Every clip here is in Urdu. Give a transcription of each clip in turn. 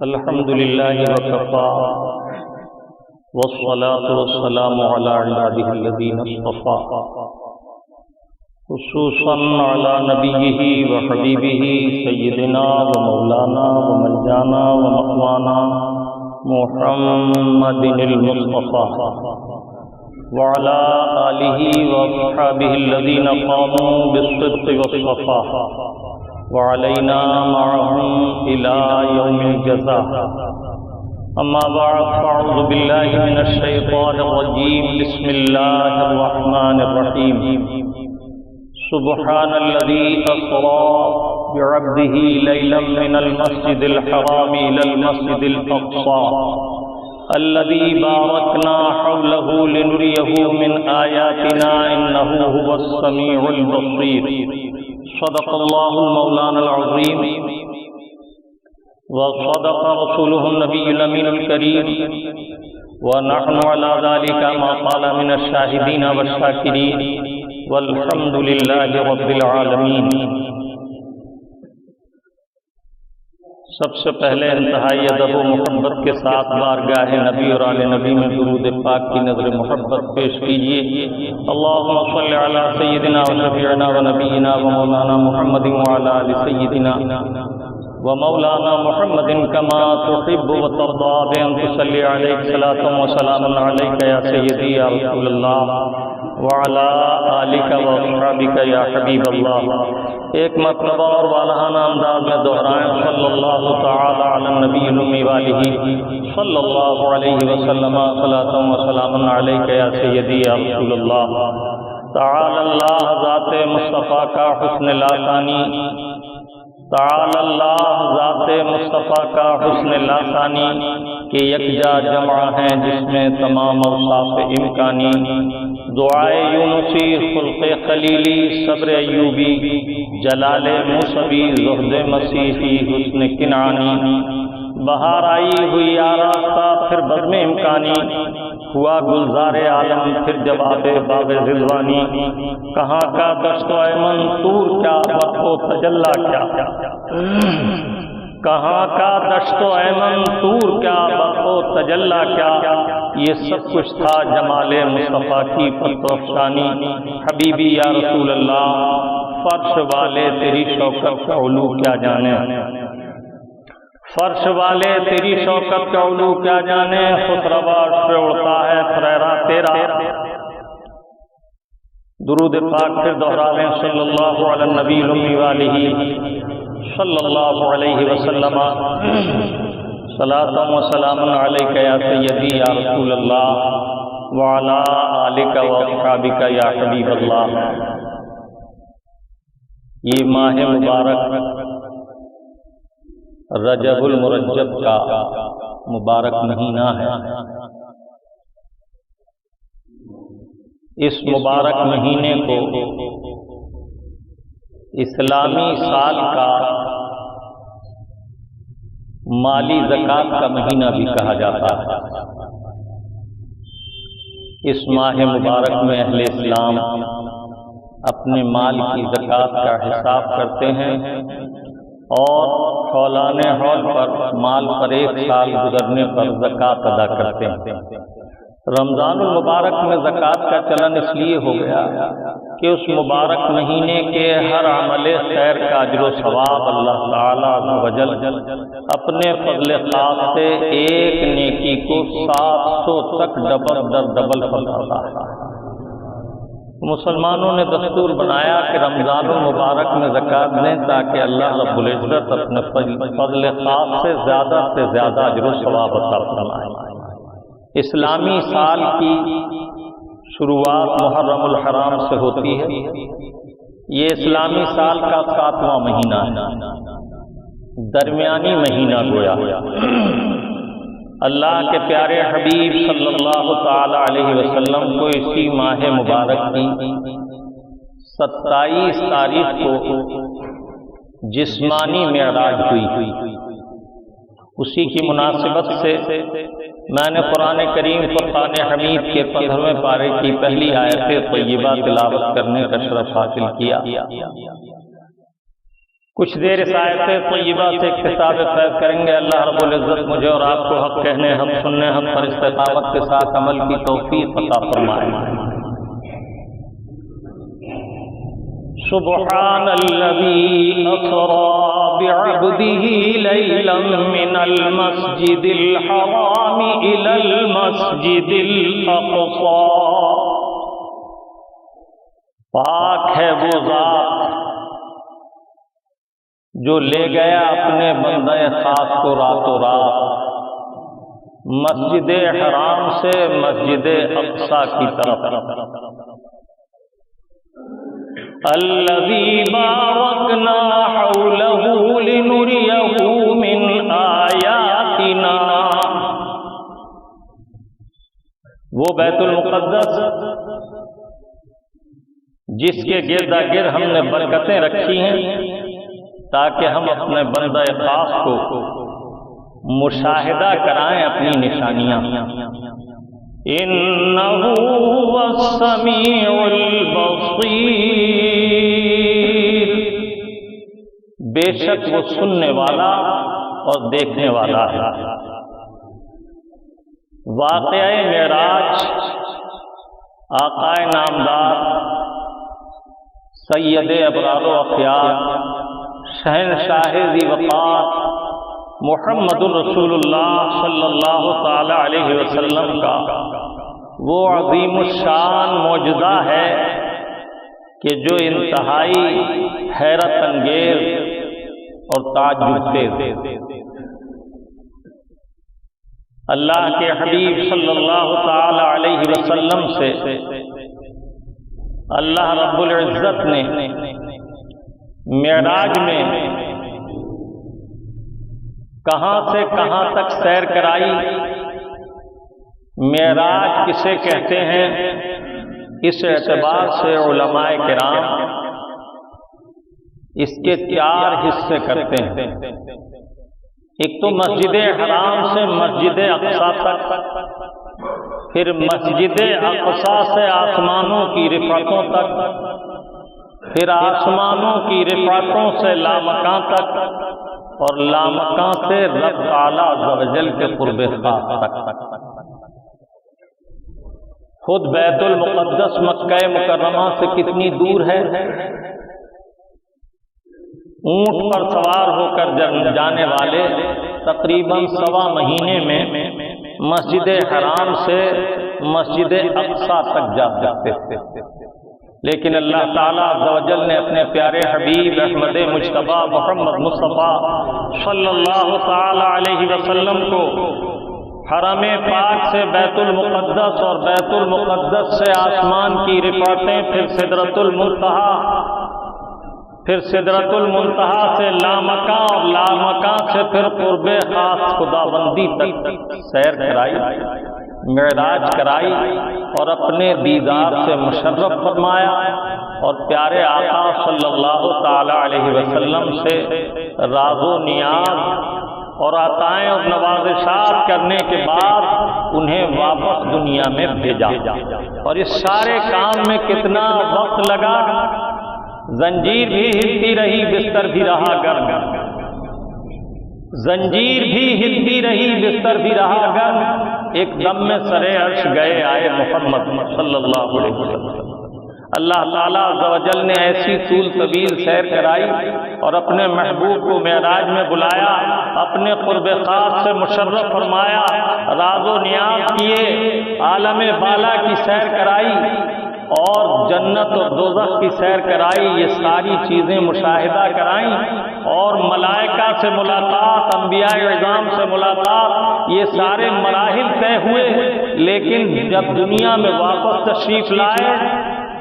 الحمد لله وكفى والصلاة والسلام على عباده الذين اصطفى خصوصا على نبيه وحبيبه سيدنا ومولانا وملجانا ومأوانا محمد المصطفى وعلى آله وأصحابه الذين قاموا بالصدق والصفاء وعلينا معهم إلى يوم الجزاء. أما بعد فأعوذ بالله من الشيطان الرجيم. بسم الله الرحمن الرحيم. سبحان الذي أسرى بعبده ليلا من المسجد الحرام إلى المسجد الأقصى الذي باركنا حوله لنريه من آياتنا إنه هو السميع البصير. صدق الله المولانا العظيم وصدق رسوله النبي الأمين الكريم ونحن على ذلك ما قال من الشاهدين والشاكرين والحمد لله رب العالمين. سب سے پہلے انتہائی ادب و محبت کے ساتھ بارگاہ نبی اور آل نبی میں درود پاک کی نظر محبت پیش کیجیے. اللہم صلی علی سیدنا و شفیعنا و نبینا و مولانا محمد وعلی آل سیدنا و مولانا محمد کما تحب و ترضى بأن تصلی علیہ صلاۃ و سلام علیک یا سیدی یا رسول اللہ وعلی آلک و اصحابک یا حبیب اللہ. ایک مرتبہ اور والہانہ انداز میں دہرائیں صلی اللہ تعالی علی النبی الامی والہ صلی اللہ علیہ وسلم صلاۃ و سلام علیک یا سیدی یا رسول اللہ. تعالی اللہ ذات مصطفیٰ کا حسن لاسانی، تعالی اللہ ذات مصطفیٰ کا حسن لاسانی کہ یکجا جمع ہیں جس میں تمام اوصاف امکانی. دعائے یونسی، خلق خلیلی، صبر ایوبی، جلال موسوی، زہد مسیحی، حسن کنعانی. بہار آئی ہوئی آراستہ پھر بزم امکانی، ہوا گلزار عالم پھر جواب باب رضوانی. کہاں کا دشت و ایمن طور کیا برق و تجلی کیا، کہاں کا دشت و ایمن طور کیا برق و تجلی کیا. یہ سب کچھ تھا جمال مصطفیٰ کی پرتوفشانی. حبیبی یا رسول اللہ، فرش والے تیری شوکت کا علو کیا جانے، فرش والے تیری شوکت کا علو کیا جانے. خسروا پہ اڑتا ہے فریرا تیرا. درود پاک پھر دہرا لیں صلی اللہ علی النبی الامی والہ صلی اللہ علیہ وسلم. صلاۃ و سلام علیک یا سیدی یا رسول اللہ وعلی آلک و اصحابک یا حبیب اللہ. یہ ماہ مبارک رجب المرجب کا مبارک مہینہ ہے. اس مبارک مہینے کو اسلامی سال کا مالی زکوٰۃ کا مہینہ بھی کہا جاتا ہے. اس ماہ مبارک میں اہل اسلام اپنے مال کی زکوٰۃ کا حساب کرتے ہیں اور حولان حول پر مال پر ایک سال گزرنے پر زکوٰۃ ادا کرتے ہیں. رمضان المبارک میں زکوٰۃ کا چلن اس لیے ہو گیا کہ اس مبارک مہینے کے ہر عمل خیر کا اجر و ثواب اللہ تعالیٰ عز و جل اپنے فضل خاص سے ایک نیکی کو 700 تک ڈبل در ڈبل فرماتا ہے. مسلمانوں نے دستور بنایا کہ رمضان المبارک میں زکوٰۃ دیں تاکہ اللہ رب العزت اپنے فضل خاص سے زیادہ اجر و ثواب عطا فرمائے. اسلامی سال کی شروعات محرم الحرام سے ہوتی ہے. یہ اسلامی سال کا 7واں مہینہ ہے، درمیانی مہینہ گویا. اللہ کے پیارے حبیب صلی اللہ تعالی علیہ وسلم کو اسی ماہ مبارک کی 27 تاریخ کو جسمانی معراج ہوئی. اسی کی مناسبت سے میں نے قرآن کریم فرقان حمید کے 15ویں پارے کی پہلی آیت طیبہ تلاوت کرنے کا شرف حاصل کیا. کچھ دیر اس آیت طیبہ سے اکتساب فیض کریں گے۔ اللہ رب العزت مجھے اور آپ کو حق کہنے، حق سننے، حق پر استقامت کے ساتھ عمل کی توفیق عطا فرمائے۔ سبحان الذي أسرى بعبده ليلا من المسجد الحرام إلى المسجد الأقصى۔ پاک ہے وہ ذات جو لے گیا اپنے بندہ خاص کو راتوں رات مسجد حرام سے مسجد اقصی کی طرف۔ الذي باركنا حوله لنريه من آياتنا۔ وہ بیت المقدس جس کے گرد گرد ہم نے برکتیں رکھی ہیں تاکہ ہم اپنے بندہ خاص کو مشاہدہ کرائیں اپنی نشانیاں۔ انہ هو السمیع البصیر، بے شک وہ سننے والا اور دیکھنے والا ہے۔ واقعہ معراج آقا نامدار سید ابرار و اخیار شہنشاہ ذی وقار محمد الرسول اللہ صلی اللہ تعالی علیہ وسلم کا وہ عظیم الشان معجزہ ہے کہ جو انتہائی حیرت انگیز اور تعجب خیز۔ اللہ کے حبیب صلی اللہ تعالی علیہ وسلم سے اللہ رب العزت نے معراج میں کہاں سے کہاں تک سیر کرائی۔ معراج کسے کہتے ہیں، اس اعتبار سے علماء کرام اس کے 4 حصے کرتے ہیں۔ ایک تو مسجد حرام سے مسجد اقصی تک، پھر مسجد اقصی سے آسمانوں کی رفعتوں تک، پھر آسمانوں کی رفعتوں سے لامکان تک، اور لامکان سے رب اعلیٰ عز و جل کے قرب خاص تک۔ خود بیت المقدس مکہ مکرمہ سے کتنی دور ہے؟ اونٹ پر سوار ہو کر جانے والے تقریباً 1.25 مہینے میں مسجد حرام سے مسجد اقصی تک جا سکتے تھے، لیکن اللہ تعالیٰ عز و جل نے اپنے پیارے حبیب احمد مجتبیٰ محمد مصطفیٰ صلی اللہ تعالی علیہ وسلم کو حرم پاک سے بیت المقدس اور بیت المقدس سے آسمان کی رفعتیں، پھر سدرۃ المنتہا، پھر سدرۃ المنتہا سے لامکاں اور لامکاں سے پھر قرب خاص خداوندی تک سیر کرائی، معراج کرائی اور اپنے دیدار سے مشرف فرمایا، اور پیارے آقا صلی اللہ تعالی علیہ وسلم سے راز و نیاز اور عطائیں اور نوازشات کرنے کے بعد انہیں واپس دنیا میں بھیجا۔ اور اس سارے کام میں کتنا وقت لگا؟ زنجیر بھی ہلتی رہی، بستر بھی رہا گرم، زنجیر بھی ہلتی رہی، بستر بھی رہا گرم، ایک دم میں سرے عرش گئے آئے محمد صلی اللہ علیہ وسلم۔ اللہ تعالیٰ عز و جل نے ایسی طول طویل سیر کرائی اور اپنے محبوب کو معراج میں بلایا، اپنے قرب خاص سے مشرف فرمایا، راز و نیاز کیے، عالم بالا کی سیر کرائی اور جنت اور دوزخ کی سیر کرائی، یہ ساری چیزیں مشاہدہ کرائیں، اور ملائکہ سے ملاقات، انبیاء اعظام سے ملاقات، یہ سارے مراحل طے ہوئے، لیکن جب دنیا میں واپس تشریف لائے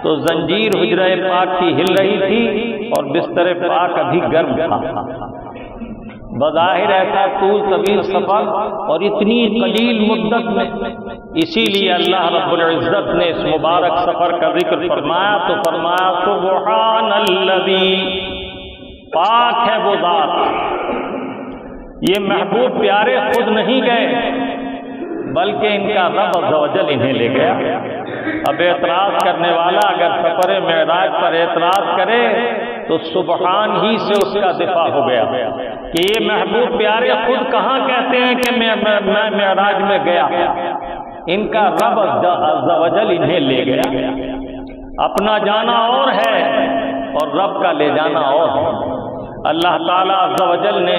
تو زنجیر حجرہ پاک کی ہل رہی تھی اور بستر پاک ابھی گرم تھا۔ بظاہر ایسا طول طویل سفر اور اتنی قلیل مدت میں، اسی لیے اللہ رب العزت نے اس مبارک سفر کا ذکر فرمایا تو فرمایا سبحان الذی، پاک ہے وہ ذات۔ یہ محبوب پیارے خود نہیں گئے بلکہ ان کا رب عز و جل انہیں لے گیا۔ اب اعتراض کرنے والا اگر سفر معراج پر اعتراض کرے تو سبحان ہی سے اس کا دفاع ہو گیا کہ یہ محبوب پیارے خود کہاں کہتے ہیں کہ میں معراج میں گیا، ان کا رب عز و جل انہیں لے گیا۔ اپنا جانا اور ہے اور رب کا لے جانا اور ہے۔ اللہ تعالیٰ عز و جل نے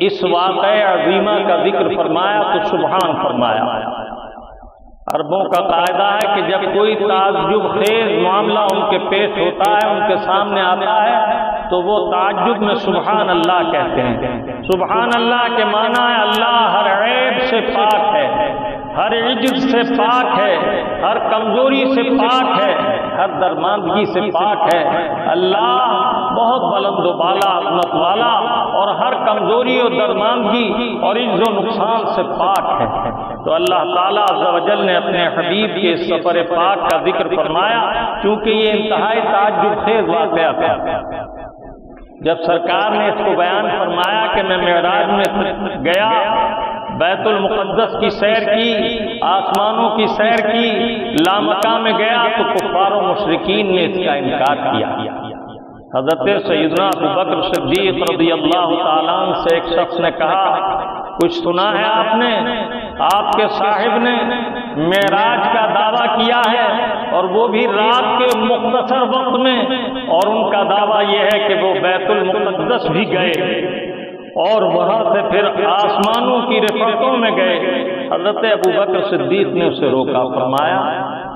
اس واقعہ عظیمہ کا ذکر فرمایا تو سبحان فرمایا۔ عربوں کا قاعدہ ہے کہ جب کوئی تعجب خیز معاملہ ان کے پیش ہوتا ہے، ان کے سامنے آتا ہے، تو وہ تعجب میں سبحان اللہ کہتے ہیں۔ سبحان اللہ کے معنی ہے اللہ ہر عیب سے پاک ہے، ہر عجز سے پاک ہے، ہر کمزوری سے پاک ہے، ہر درماندگی سے پاک ہے۔ اللہ بہت بلند و بالا عظمت والا اور ہر کمزوری اور درماندگی اور عجز و نقصان سے پاک ہے۔ تو اللہ تعالیٰ عز و جل نے اپنے حبیب کے اس سفر پاک کا ذکر فرمایا کیونکہ یہ انتہائی تعجب خیز واقعہ تھا۔ جب سرکار نے اس کو بیان فرمایا کہ میں معراج میں گیا، بیت المقدس کی سیر کی، آسمانوں کی سیر کی، لامکہ میں گیا، تو کفار و مشرکین نے اس کا انکار کیا۔ حضرت سیدنا ابوبکر صدیق رضی اللہ تعالیٰ عنہ سے ایک شخص نے کہا، کچھ سنا ہے آپ نے؟ آپ کے صاحب نے معراج کا دعویٰ کیا ہے اور وہ بھی رات کے مختصر وقت میں، اور ان کا دعویٰ یہ ہے کہ وہ بیت المقدس بھی گئے اور وہاں سے پھر آسمانوں کی رفعتوں میں گئے۔ حضرت ابوبکر صدیق نے اسے روکا، فرمایا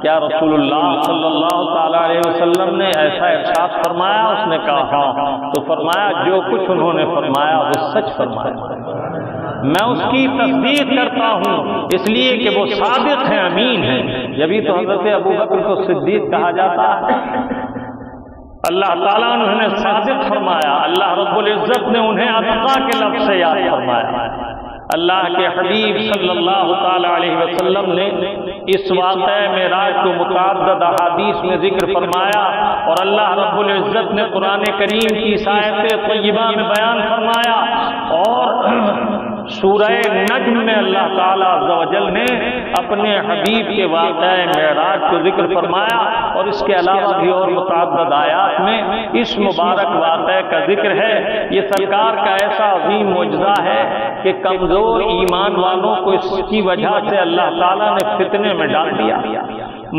کیا رسول اللہ صلی اللہ تعالیٰ علیہ وسلم نے ایسا ارشاد فرمایا؟ اس نے کہا ہاں۔ تو فرمایا جو کچھ انہوں نے فرمایا وہ سچ فرمایا، میں اس کی تصدیق کرتا ہوں اس لیے کہ وہ صادق ہیں، امین ہیں۔ جبھی تو حضرت ابوبکر کو صدیق کہا جاتا ہے۔ اللہ تعالیٰ نے انہیں صادق فرمایا، اللہ رب العزت نے انہیں اتقا کے لفظ سے یاد فرمایا۔ اللہ کے حبیب صلی اللہ تعالیٰ علیہ وسلم نے اس واقعہ معراج کو متعدد احادیث میں ذکر فرمایا، اور اللہ رب العزت نے قرآن کریم کی آیات طیبہ میں بیان فرمایا، اور سورہ نجم میں اللہ تعالیٰ عز و جل نے اپنے حبیب کے واقعہ معراج کو ذکر فرمایا، اور اس کے علاوہ بھی اور متعدد آیات میں اس مبارک واقعہ کا ذکر ہے۔ یہ سرکار کا ایسا عظیم معجزہ ہے کہ کمزور ایمان والوں کو اس کی وجہ سے اللہ تعالیٰ نے فتنے میں ڈال دیا۔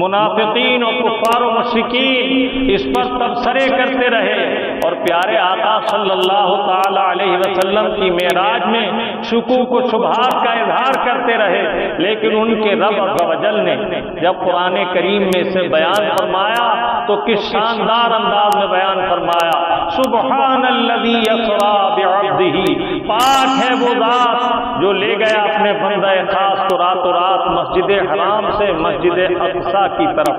منافقین اور کفار و مشرکین اس پر تبصرے کرتے رہے، اور پیارے آقا صلی اللہ تعالی علیہ وسلم کی معراج میں شکوک و شبہات کا اظہار کرتے رہے، لیکن ان کے رب عز و جل نے جب قرآن کریم میں سے بیان فرمایا تو کس شاندار انداز میں بیان فرمایا، سبحان الذی اسری بعبدہ، پاک ہے وہ ذات جو لے گیا اپنے بندہ خاص کو راتوں رات مسجد حرام سے مسجد اقصی کی طرف۔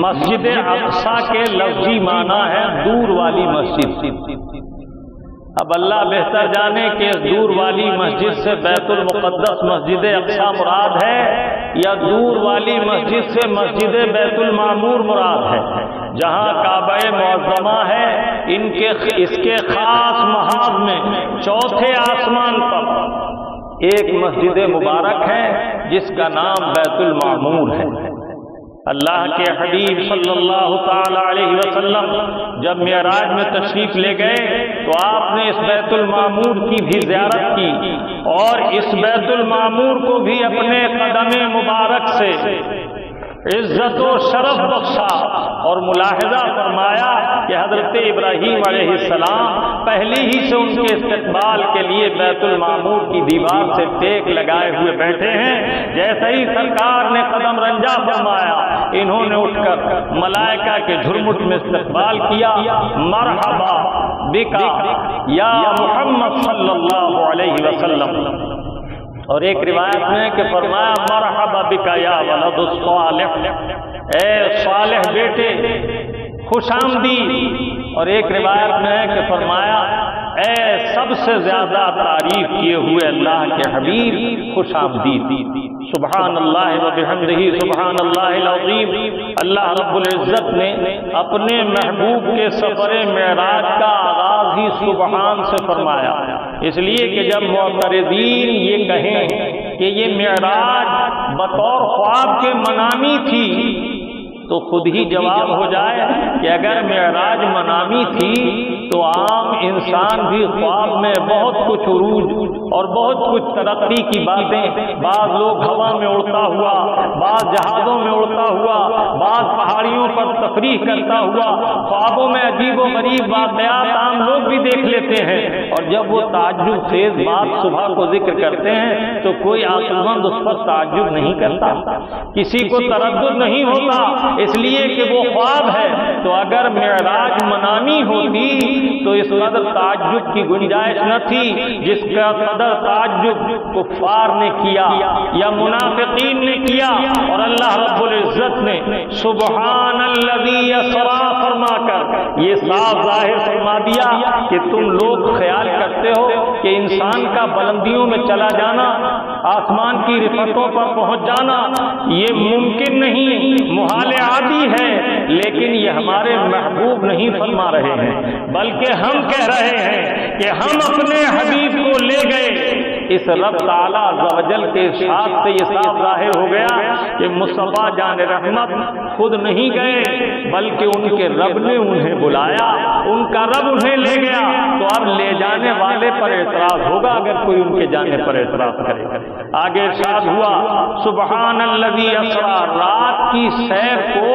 مسجد اقصی کے لفظی معنی ہے دور والی مسجد۔ اب اللہ بہتر جانے کہ اس دور والی مسجد سے بیت المقدس مسجد اقصی مراد ہے یا دور والی مسجد سے مسجد بیت المعمور مراد ہے، جہاں کعبہ معظمہ ہے۔ اس کے خاص محاذ میں چوتھے آسمان پر ایک مسجد مبارک ہے جس کا نام بیت المعمور ہے۔ اللہ کے حبیب صلی اللہ تعالی علیہ وسلم جب معراج میں تشریف لے گئے تو آپ نے اس بیت المعمور کی بھی زیارت کی، اور اس بیت المعمور کو بھی اپنے قدم مبارک سے عزت و شرف بخشا، اور ملاحظہ فرمایا کہ حضرت ابراہیم علیہ السلام پہلے ہی سے ان کے استقبال کے لیے بیت المعمور کی دیوار سے ٹیک لگائے ہوئے بیٹھے ہیں۔ جیسے ہی سرکار نے قدم رنجا فرمایا، انہوں نے اٹھ کر ملائکہ کے جھرمٹ میں استقبال کیا، مرحبا بکا یا محمد صلی اللہ علیہ وسلم۔ اور ایک روایت میں کہ فرمایا مرحبا بکا یا ولد الصالح، اے صالح بیٹے خوش آمدید۔ اور ایک روایت میں ہے کہ فرمایا اے سب سے زیادہ تعریف کیے ہوئے اللہ کے حبیب خوش آمدید۔ سبحان اللہ و بحمدہ سبحان اللہ العظیم۔ اللہ رب العزت نے اپنے محبوب کے سفر معراج کا آغاز ہی سبحان سے فرمایا، اس لیے کہ جب معترضین یہ کہیں کہ یہ معراج بطور خواب کے منامی تھی تو خود ہی جواب ہو جائے کہ اگر معراج منامی تھی تو عام انسان بھی خواب میں بہت کچھ عروج اور بہت کچھ ترقی کی باتیں، بعض لوگ ہوا میں اڑتا ہوا، بعض جہازوں میں اڑتا ہوا، بعض پہاڑیوں پر تفریح کرتا ہوا، خوابوں میں عجیب و غریب واقعات عام لوگ بھی دیکھ لیتے ہیں، اور جب وہ تعجب خیز بات صبح کو ذکر کرتے ہیں تو کوئی عقل مند اس پر تعجب نہیں کرتا، کسی کو تردد نہیں ہوتا، اس لیے کہ وہ خواب ہے۔ تو اگر معراج منامی ہوتی تو اس قدر تعجب کی گنجائش نہ تھی جس کا قدر تعجب کفار نے کیا یا منافقین نے کیا، اور اللہ رب العزت نے سبحان الذی اسری فرما کر یہ صاف ظاہر فرما دیا کہ تم لوگ خیال کرتے ہو کہ انسان کا بلندیوں میں چلا جانا، آسمان کی رفعتوں پر پہنچ جانا یہ ممکن نہیں، محال عادی ہے، لیکن یہ ہمارے محبوب نہیں فرما رہے ہیں، بلکہ ہم کہہ رہے ہیں کہ ہم اپنے حبیب کو لے گئے۔ اس رب تعالیٰ عز و جل کے ارشاد سے یہ صاف ظاہر ہو گیا کہ مصطفیٰ جان رحمت خود نہیں گئے بلکہ ان کے رب نے انہیں بلایا، ان کا رب انہیں لے گیا۔ تو اب لے جانے والے پر اعتراض ہوگا اگر کوئی ان کے جانے پر اعتراض کرے۔ آگے ارشاد ہوا سبحان الذی اسری، رات کی سیر کو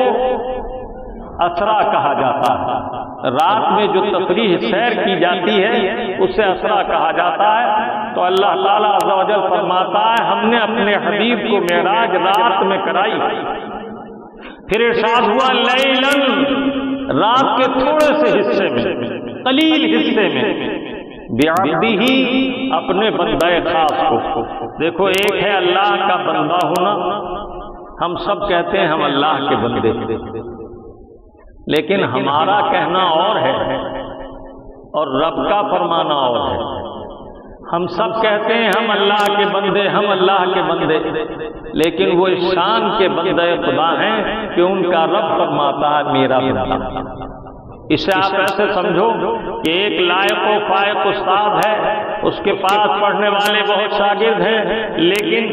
اسرا کہا جاتا ہے، رات میں جو تفریح سیر کی جاتی ہے اسے اسرا کہا جاتا ہے۔ تو اللہ تعالیٰ عز و جل فرماتا ہے ہم نے اپنے حبیب کو معراج رات میں کرائی۔ پھر ارشاد ہوا لیلاً، رات کے تھوڑے سے حصے میں، قلیل حصے میں، بعبدہ، اپنے بندہ خاص کو۔ دیکھو ایک ہے اللہ کا بندہ ہونا، ہم سب کہتے ہیں ہم اللہ کے بندے، لیکن ہمارا کہنا اور ہے اور رب کا فرمانا اور ہے۔ ہم سب کہتے ہیں ہم اللہ کے بندے، ہم اللہ کے بندے، لیکن وہ شان کے بندے خدا ہیں کہ ان کا رب فرماتا ہے میرا بندہ۔ اسے آپ ایسے سمجھو کہ ایک لائق و فائق استاد ہے، اس کے پاس پڑھنے والے بہت شاگرد ہیں، لیکن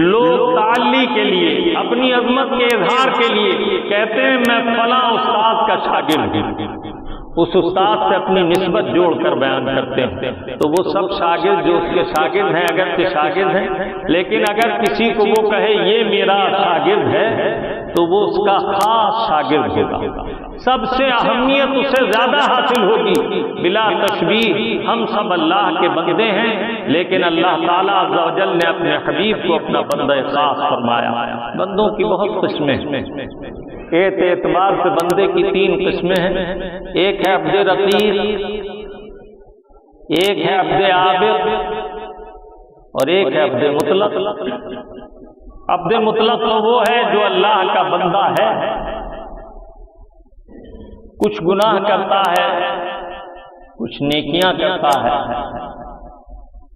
لوگ تعلی کے لیے، اپنی عظمت کے اظہار کے لیے کہتے ہیں میں فلاں استاد کا شاگرد ہوں، اس استاد سے اپنی نسبت جوڑ کر بیان کرتے ہیں۔ تو وہ سب شاگرد جو اس کے شاگرد ہیں اگرچہ شاگرد ہیں، لیکن اگر کسی کو وہ کہے یہ میرا شاگرد ہے تو وہ اس کا خاص شاگرد ہوگا، سب سے اہمیت اسے زیادہ حاصل ہوگی۔ بلا تشبیہ ہم سب اللہ کے بندے ہیں، لیکن اللہ تعالیٰ عز و جل نے اپنے حبیب کو اپنا بندہ خاص فرمایا۔ بندوں کی بہت قسمیں ہیں، ایک اعتبار سے بندے کی 3 قسمیں ہیں، ایک ہے عبد رقیق، ایک ہے عبد عابد، اور ایک ہے عبد مطلق۔ عبد مطلق تو وہ ہے جو اللہ کا بندہ ہے، کچھ گناہ کرتا ہے، کچھ نیکیاں کرتا ہے،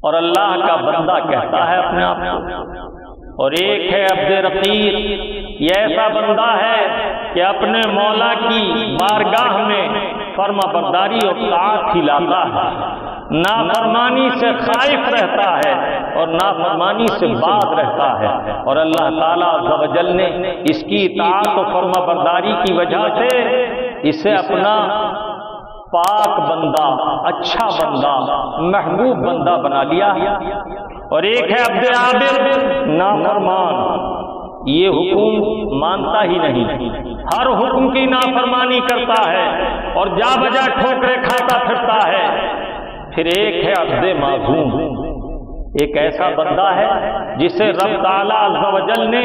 اور اللہ کا بندہ کہتا ہے اپنے آپ کو۔ اور ایک ہے عبد رقیق، یہ ایسا بندہ ہے کہ اپنے مولا کی بارگاہ میں فرما برداری اور طاعت کھلاتا ہے، نافرمانی سے خائف رہتا ہے اور نافرمانی سے باز رہتا ہے، اور اللہ تعالیٰ عز و جل نے اس کی اطاعت و فرما برداری کی وجہ سے اسے اپنا پاک بندہ، اچھا بندہ، محبوب بندہ بنا لیا۔ اور ایک ہے عبد عابد، نافرمان، یہ حکم مانتا ہی نہیں، ہر حکم کی نافرمانی کرتا ہے اور جا بجا ٹھوکرے کھاتا پھرتا ہے۔ پھر ایک ہے عبد معصوم، ایک ایسا بندہ ہے جسے رب تعالیٰ عز و جل نے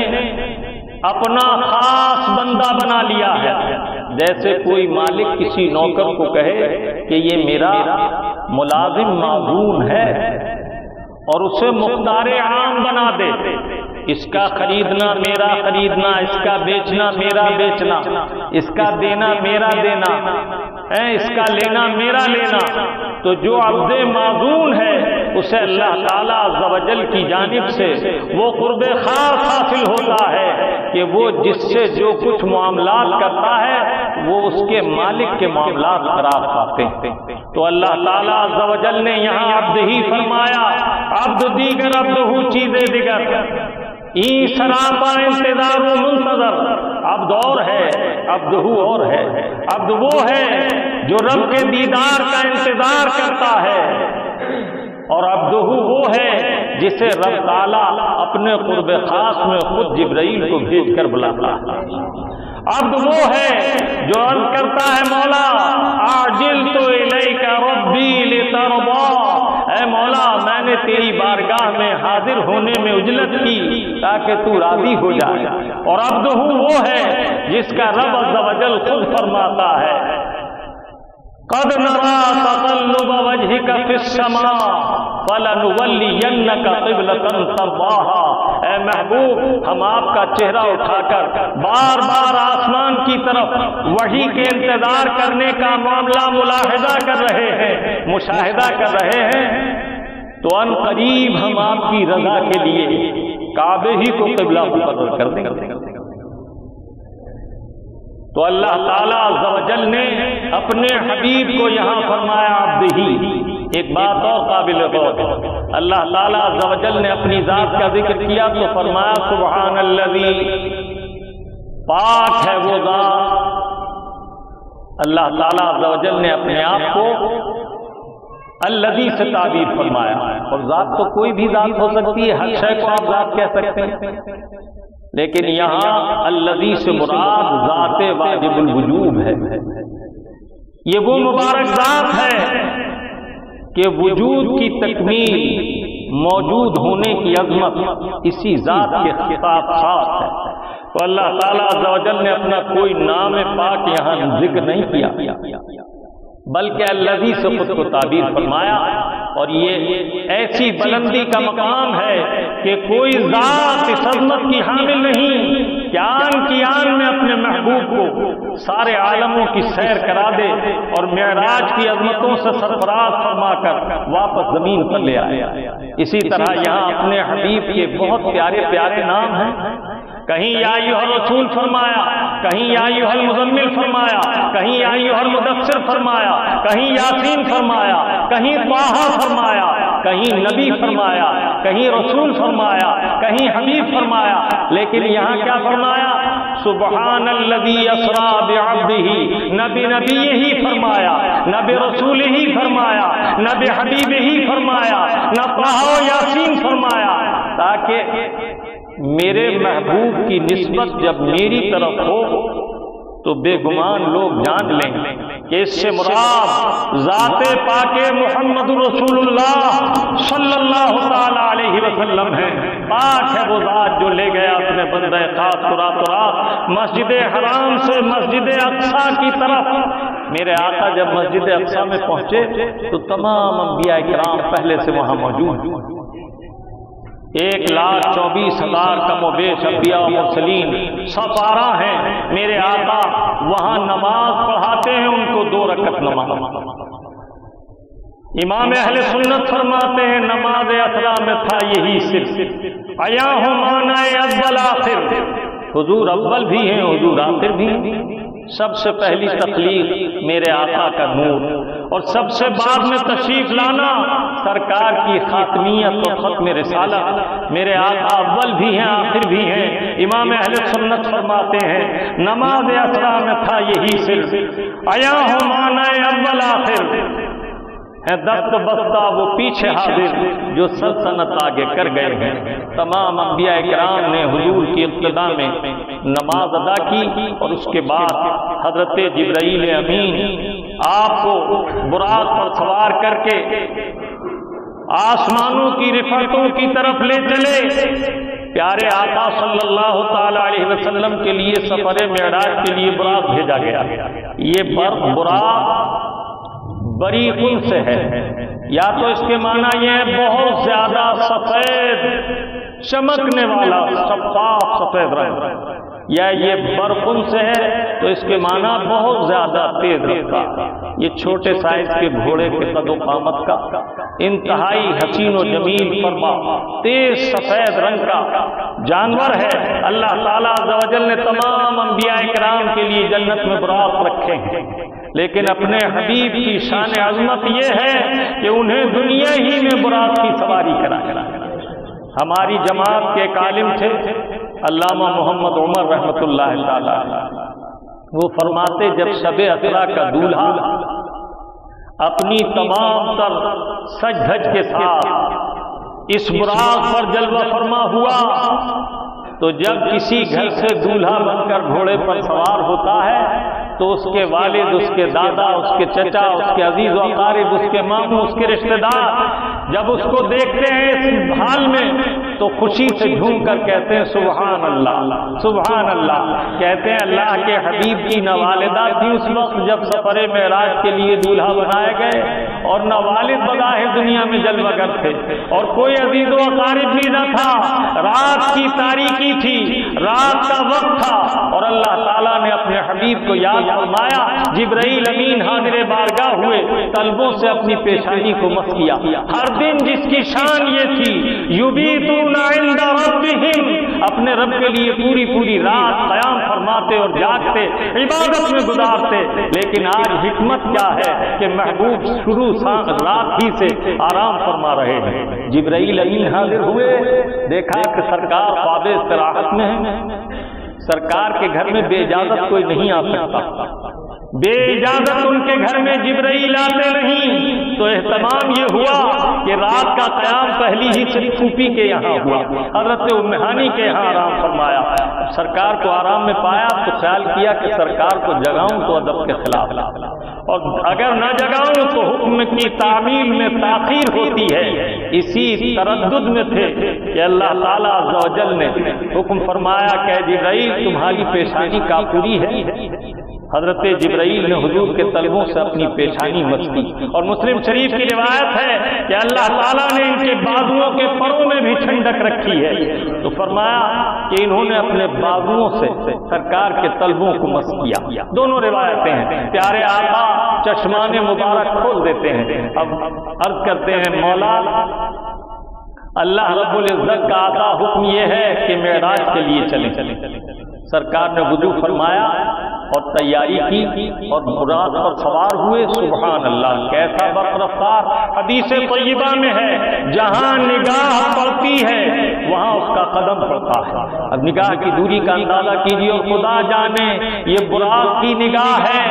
اپنا خاص بندہ بنا لیا ہے۔ جیسے کوئی مالک کسی نوکر کو کہے کہ یہ میرا ملازم معزوم ہے اور اسے مختار عام بنا دے، اس کا خریدنا میرا خریدنا، اس کا بیچنا میرا بیچنا، اس کا دینا میرا دینا، اس کا لینا میرا لینا، تو جو عبد معزون ہے اسے اللہ تعالیٰ عز و جل کی جانب سے وہ قرب خاص حاصل ہوتا ہے کہ وہ جس سے جو کچھ معاملات کرتا ہے وہ اس کے مالک کے معاملات قرار پاتے ہیں۔ تو اللہ تعالیٰ عز و جل نے یہاں عبد ہی فرمایا، عبد دیگر عبد ہو چیزیں دیگر، ای سراپا انتظار و منتظر، عبد اور ہے، عبدہو اور ہے، عبد وہ ہے جو رب کے دیدار کا انتظار کرتا ہے، اور عبدہو وہ ہے جسے رب تعالیٰ اپنے قرب خاص میں خود جبرائیل کو بھیج کر بلاتا ہے۔ عبد وہ ہے جو عرض کرتا ہے مولا عاجلت الیک ربی لترضی، اے مولا میں نے تیری بارگاہ میں حاضر ہونے میں عجلت کی تاکہ تو راضی ہو جائے۔ اور عبد وہ ہے جس کا رب عز و جل خود فرماتا ہے قد نرا تقلب وجهك في السماء فلنولینک قبلۃ ترضاها، اے محبوب ہم آپ کا چہرہ اٹھا کر بار بار آسمان کی طرف وحی کے انتظار کرنے کا معاملہ ملاحظہ کر رہے ہیں، مشاہدہ کر رہے ہیں، تو ان قریب ہم آپ کی رضا کے لیے کعبے ہی کو قبلہ مقرر کر دیں گے۔ تو اللہ تعالیٰ عز و جل نے اپنے حبیب کو یہاں فرمایا عبد ہی۔ ایک بات اور قابل غور، اللہ تعالیٰ عز و جل نے اپنی ذات کا ذکر کیا تو فرمایا سبحان الذی، پاک ہے وہ ذات۔ اللہ تعالیٰ عز و جل نے اپنے آپ کو الذی سے تعبیر فرمایا، اور ذات تو کوئی بھی ذات ہو سکتی ہے، ہر شے کو آپ ذات کہہ سکتے ہیں، لیکن یہاں الذی سے مراد ذات واجب الوجوب ہے۔ یہ وہ مبارک ذات ہے کہ وجود کی تکمیل، موجود ہونے کی عظمت اسی ذات کے خطاب ساتھ ہے۔ تو اللہ تعالیٰ عز و جل نے اپنا کوئی نام پاک یہاں ذکر نہیں کیا، بلکہ الذی سے خود کو تعبیر فرمایا، اور یہ ایسی بلندی کا مقام ہے کہ کوئی ذات اس عظمت کی حامل نہیں کہ آن کی آن میں اپنے محبوب کو سارے عالموں کی سیر کرا دے اور معراج کی عظمتوں سے سرفراز فرما کر واپس زمین پر لے آئے۔ اسی طرح یہاں اپنے حبیب کے بہت پیارے پیارے نام ہیں، کہیں یا ایھا الرسول فرمایا، کہیں یا ایھا المزمل فرمایا، کہیں یا ایھا المدثر فرمایا، کہیں یاسین فرمایا، کہیں طٰہٰ فرمایا، کہیں نبی فرمایا، کہیں رسول فرمایا، کہیں حبیب فرمایا، لیکن یہاں کیا فرمایا؟ سبحان الذی اسریٰ بعبدہ، نبی ہی فرمایا، نبی رسول ہی فرمایا، نبی حبیب ہی فرمایا، نہ طٰہٰ و یاسین فرمایا، تاکہ میرے محبوب کی نسبت جب میری طرف ہو تو بے گمان لوگ جان لیں کہ اس سے مراد ذات پاک محمد رسول اللہ صلی اللہ تعالی علیہ وسلم ہے۔ پاک ہے وہ ذات جو لے گیا اپنے بندہ خاص کو رات رات مسجد حرام سے مسجد اقصیٰ کی طرف۔ میرے آقا جب مسجد اقصیٰ میں پہنچے تو تمام انبیاء کرام پہلے سے وہاں موجود، 1,24,000 کم و بیش انبیاء و مرسلین سب آرا ہیں۔ میرے آقا وہاں نماز پڑھاتے ہیں، ان کو 2 رکعت نماز۔ امام اہل سنت فرماتے ہیں نماز اسرا میں تھا یہی صرف ایا ہمانا اول آخر، حضور اول بھی ہیں، حضور آخر بھی ہیں۔ سب سے پہلی تخلیق میرے آقا کا نور، اور سب سے بعد میں تشریف لانا سرکار کی خاتمیت و ختم رسالت۔ میرے آقا اول بھی ہیں، آخر بھی ہیں۔ امام اہل سنت فرماتے ہیں نماز اسرا میں تھا یہی صرف ایا ہمانا اول آخر، ہے دست بستہ وہ پیچھے حاضر جو سلطنت آگے کر گئے ہیں۔ تمام انبیاء کرام نے حضور کی ابتدا میں نماز ادا کی، اور اس کے بعد حضرت جبرائیل امین آپ کو براق پر سوار کر کے آسمانوں کی رفعتوں کی طرف لے چلے۔ پیارے آقا صلی اللہ تعالی علیہ وسلم کے لیے سفر معراج کے لیے براق بھیجا گیا۔ یہ براق بریقن سے ہے، یا تو اس کے معنی یہ ہے بہت زیادہ سفید چمکنے والا شفاف سفید رنگ، یا یہ برقن سے ہے تو اس کے معنی بہت زیادہ تیز رفتار۔ یہ چھوٹے سائز کے گھوڑے کے قد و قامت کا انتہائی حسین و جمیل فرما تیز سفید رنگ کا جانور ہے۔ اللہ تعالیٰ عز و جل نے تمام انبیاء کرام کے لیے جنت میں براق رکھے ہیں، لیکن اپنے حبیب کی شان عظمت یہ ہے کہ انہیں دنیا ہی میں براق کی سواری کرا۔ ہماری جماعت کے ایک عالم تھے علامہ محمد عمر رحمۃ اللہ تعالی، وہ فرماتے جب شب اسرا کا دولہا اپنی تمام تر سج دھج کے ساتھ اس براق پر جلوہ فرما ہوا، تو جب کسی گھر سے دولہا بن کر گھوڑے پر سوار ہوتا ہے تو اس کے والد، اس کے دادا، اس کے چچا، اس کے عزیز و اقارب، اس کے ماموں، اس کے رشتہ دار جب اس کو دیکھتے ہیں اس حال میں تو خوشی سے جھوم کر کہتے ہیں سبحان اللہ سبحان اللہ، کہتے ہیں اللہ کے حبیب کی نہ والدہ تھی اس وقت جب سفر معراج کے لیے دولہا بنائے گئے، اور نہ والد بظاہر دنیا میں جلوہ گر تھے، اور کوئی عزیز و اقارب بھی نہ تھا، رات کی تاریکی تھی، رات کا وقت تھا، اور اللہ تعالیٰ نے اپنے حبیب کو یاد فرمایا، جبرائیل امین حاضر بارگاہ ہوئے، طلبوں سے اپنی پیشانی کو مس کیا۔ ہر دن جس کی شان یہ تھی یبیتون عند ربہم، اپنے رب کے لیے پوری پوری رات قیام فرماتے اور جاگتے، عبادت میں گزارتے، لیکن آج حکمت کیا ہے کہ محبوب شروع رات ہی سے آرام فرما رہے ہیں۔ جبرائیل امین حاضر ہوئے، دیکھا کہ سرکار خواب استراحت میں ہیں، سرکار کے گھر میں بے اجازت کوئی نہیں آ سکتا، بے اجازت ان کے گھر میں جبرائیل آتے نہیں، تو اہتمام یہ ہوا کہ رات کا قیام پہلی ہی سے پھوپھی کے یہاں ہوا، حضرت ام ہانی کے یہاں آرام فرمایا۔ سرکار کو آرام میں پایا تو خیال کیا کہ سرکار کو جگاؤں تو ادب کے خلاف، اور اگر نہ جگاؤں تو حکم کی تعمیل میں تاخیر ہوتی ہے۔ اسی تردد میں تھے کہ اللہ تعالیٰ عز و جل نے حکم فرمایا کہ جبرائیل تمہاری پیشانی کافوری ہے۔ حضرت جبرائیل نے حضور کے طلبوں سے اپنی پیشانی مس کی، اور مسلم شریف کی روایت ہے کہ اللہ تعالیٰ نے ان کے بازوؤں کے پروں میں بھی ٹھنڈک رکھی ہے، تو فرمایا کہ انہوں نے اپنے بازوؤں سے سرکار کے طلبوں کو مس کیا۔ دونوں روایتیں ہیں۔ پیارے آقا چشمان مبارک کھول دیتے ہیں، اب عرض کرتے ہیں مولا اللہ رب العزت کا آتا حکم یہ ہے کہ معراج کے لیے چلیں۔ سرکار نے وضو فرمایا اور تیاری کی اور براق پر سوار ہوئے۔ سبحان اللہ، کیسا برق رفتار! حدیث طیبہ میں ہے جہاں نگاہ پڑتی ہے وہاں اس کا قدم پڑتا ہے۔ اب نگاہ کی دوری کا اندازہ کیجیے، اور خدا جانے یہ براق کی نگاہ ہے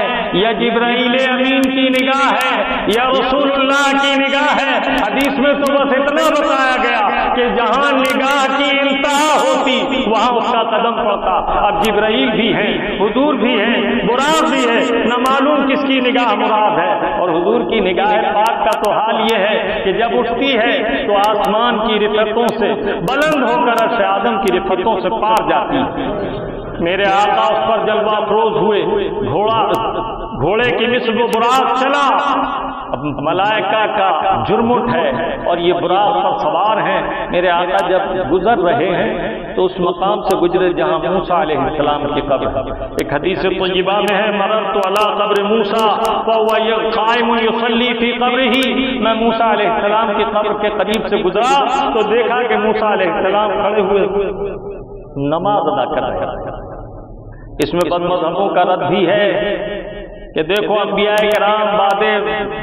یا جبرائیل امین کی نگاہ ہے یا رسول اللہ کی نگاہ ہے۔ حدیث میں تو بس اتنا بتایا گیا کہ جہاں نگاہ کی انتہا ہوتی وہاں اس کا قدم پڑتا۔ اب جبرائیل بھی ہیں، حضور بھی ہیں، براق بھی ہے، نہ معلوم کس کی نگاہ مراد ہے۔ اور حضور کی نگاہ پاک کا تو حال یہ ہے کہ جب اٹھتی ہے تو آسمان کی رفتوں سے بلند ہو کر عرش اعظم کی رفتوں سے پار جاتی ہے۔ میرے آقا اس پر جلوہ افروز ہوئے، گھوڑے کی مثل وہ براق چلا۔ اب ملائکہ کا جرمٹ ہے اور یہ براق پر سوار ہیں۔ میرے آقا جب گزر رہے ہیں تو اس مقام سے گزرے جہاں موسیٰ علیہ السلام کی قبر۔ ایک حدیث طیبہ میں ہے مررت علی قبر موسیٰ وهو قائم یصلی فی قبرہ، میں موسیٰ علیہ السلام کی قبر کے قریب سے گزرا تو دیکھا کہ موسیٰ علیہ السلام کھڑے ہوئے نماز ادا کر رہے ہیں۔ اس میں بد مذہبوں کا رد بھی ہے کہ دیکھو انبیاء کرام بعد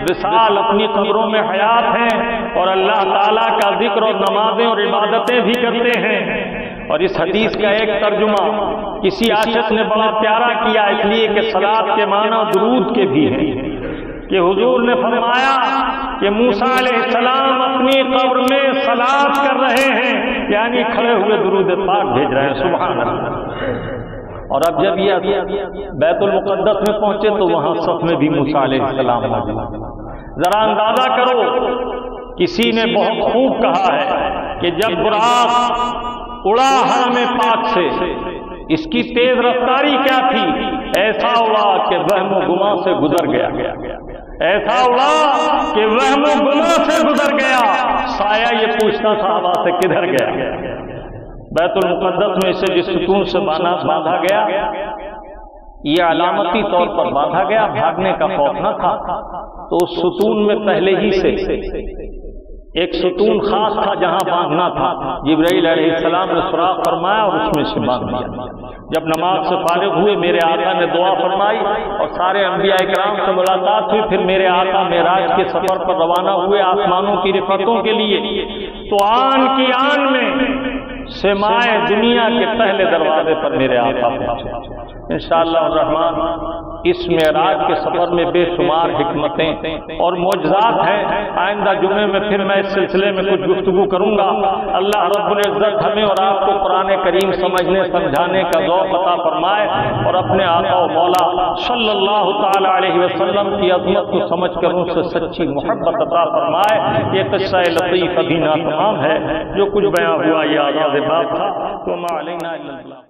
وصال اپنی قبروں میں حیات ہیں اور اللہ تعالیٰ کا ذکر اور نمازیں اور عبادتیں بھی کرتے ہیں۔ اور اس حدیث کا ایک ترجمہ کسی عاشق نے بڑا پیارا کیا، اس لیے کہ صلاۃ کے معنی درود کے بھی ہیں، کہ حضور نے فرمایا کہ موسیٰ علیہ السلام اپنی قبر میں صلاۃ کر رہے ہیں، یعنی کھڑے ہوئے درود پاک بھیج رہے ہیں۔ سبحان اللہ۔ اور اب جب یہ بیت المقدس میں پہنچے تو وہاں صف میں بھی موسیٰ علیہ السلام موجود۔ ذرا اندازہ کرو، کسی نے بہت خوب کہا ہے کہ جب براق اڑا حرم پاک سے اس کی تیز رفتاری کیا تھی، ایسا اڑا کہ وہم و گما سے گزر گیا، ایسا اڑا کہ وہم و گما سے گزر گیا۔ سایہ یہ پوچھتا صحابہ سے کدھر گیا؟ بیت المقدس میں اسے جس ستون سے باندھا گیا یہ علامتی طور پر باندھا گیا، بھاگنے کا خوف نہ تھا، تو اس ستون میں پہلے ہی سے ایک ستون خاص تھا جہاں باندھنا تھا۔ جبرائیل علیہ السلام نے سراغ فرمایا اور اس میں سے باندھ دیا۔ جب نماز سے فارغ ہوئے میرے آقا نے دعا فرمائی اور سارے انبیاء کرام سے ملاقات ہوئی۔ پھر میرے آقا معراج کے سفر پر روانہ ہوئے آسمانوں کی رفتوں کے لیے۔ تو آن کی آن میں سمائے دنیا کے پہلے دروازے پر میرے آقا پہنچے۔ انشاءاللہ الرحمن اس معراج کے سفر میں بے شمار حکمتیں اور معجزات ہیں۔ آئندہ جمعے میں پھر میں اس سلسلے میں کچھ گفتگو کروں گا۔ اللہ رب العزت ہمیں اور آپ کو قرآن کریم سمجھنے سمجھانے کا ذوق عطا فرمائے، اور اپنے آقا و مولا صلی اللہ تعالی علیہ وسلم کی عظمت کو سمجھ کر ان سے سچی محبت عطا فرمائے۔ یہ قصہ لطیف ابھی ناتمام ہے، جو کچھ بیان ہوا یہ آغاز بات تھا۔ وما علینا الا البلاغ۔